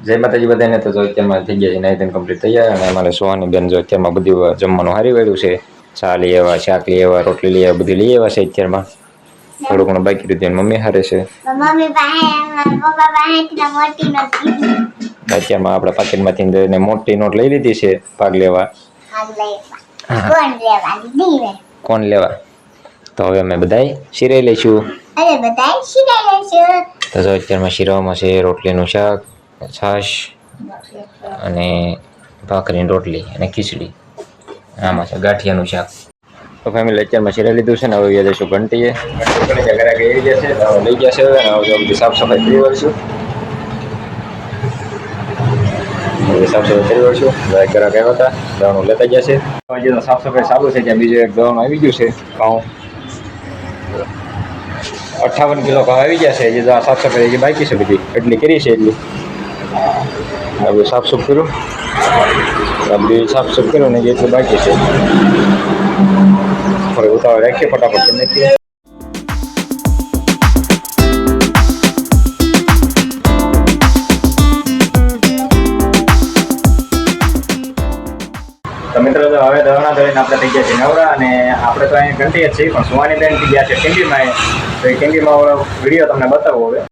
જય માતાજી બધાને. તો જો અત્યારમાં થઈ ગયા છે નાઈ ધોઈને કમ્પ્લીટ થઈ ગયા અને અમારે સોહાની બેન જો અત્યારમાં બધું જમવાનું હારી વાળ્યું છે. ચા લઈ આવ્યા, શાક લઈ આવ્યા, રોટલી લઈ આવ્યા, બધું લઈ આવ્યા છે. અત્યારમાં થોડું ઘણું બાકી રહ્યું મમ્મી હારે છે. અત્યારમાં આપણે પાકીટમાંથી મોટી નોટ લઈ લીધી છે ભાગ લેવા. કોણ લેવા? તો હવે અમે બધાય શિરાઈ લઈશું. તો અત્યારમાં શીરાવામાં છે રોટલીનું શાક, છાશ અને ભાખરીની રોટલી અને ખીચડી. આમાં છે ગાંઠિયાનું શાક. તો ફેમિલી અત્યારમાં શીરાઈ લીધું છે ને હવે વ્યા જઈશું ઘંટીએ. ઘરે આવી જશે લઈ જશે હવે બધી સાફ સફાઈ કરી વળશું. સાફ સફાઈ કરી વળશું. ઘરાક આવ્યા હતા, દવાનું લેતા જશે. હજી તો સાફ સફાઈ ચાલુ છે. ત્યાં બીજું એક દવાનું આવી ગયું છે ઘઉં. 58 કિલો ઘઉં આવી ગયા છે. હજી તો સાફ સફાઈ હજી બાકી છે બધી. એટલી કરી છે એટલી. બધું સાફ સુફ કર્યું. બધું સાફ સુફ કર્યું ને એટલું બાકી છે. થોડી ઉતાવળ રાખીએ ફટાફટ કરી નાખીએ. તો મિત્રો તો હવે દવાના ધોઈને આપણે થઈ ગયા છે નવરા અને આપણે તો અહીં ઘંટી જ છીએ પણ સુવાની બેન થઈ ગયા છે કેન્ટીમાં. તો એ કેન્ટીમાં વિડીયો તમને બતાવો હવે.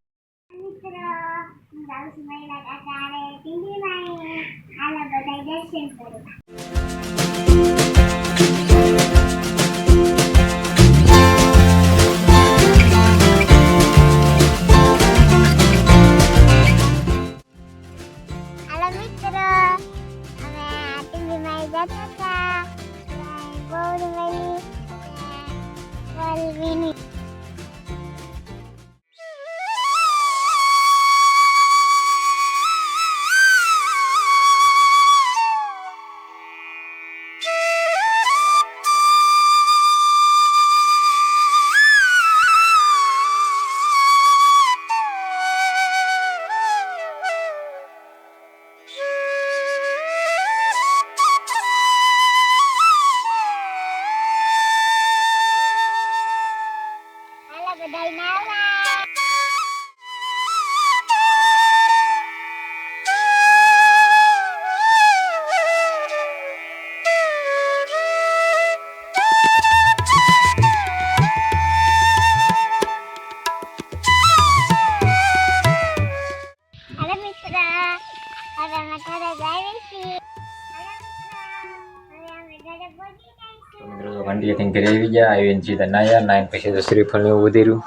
ઘંટી થઈને ઘરે આવી ગયા. આવીને સીધા નાયા. નાઈને પછી તો શ્રીફળ ને એવું વધેર્યું,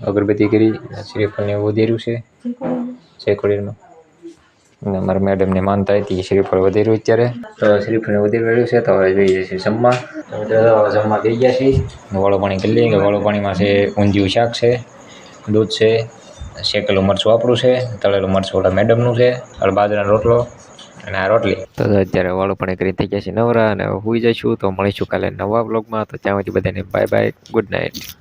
અગરબત્તી કરી, શ્રીફળ ને એવું વધેર્યું છે શેકોડીમાં. અને અમારા મેડમને માનતા હતી શ્રીફળ વધેર્યું અત્યારે. તો શ્રીફળ ને વધેર્યું છે. તો હવે જોઈએ છે જમવા. જમવા થઈ ગયા છીએ. વાળું પાણી કરી લઈએ. વાળું પાણીમાં છે ઊંધિયું શાક છે, દૂધ છે, શેકેલું મરચું આપણું છે, તળેલું મરચું ઓલા મેડમનું છે, બાજરાનો રોટલો અને આ રોટલી. તો અત્યારે વાળું પાણી કરી થઈ ગયા છે નવરા અને સુઈ જઈશું. તો મળીશું કાલે નવા બ્લોગમાં. તો ત્યાં સુધી બધાને બાય બાય, ગુડ નાઇટ.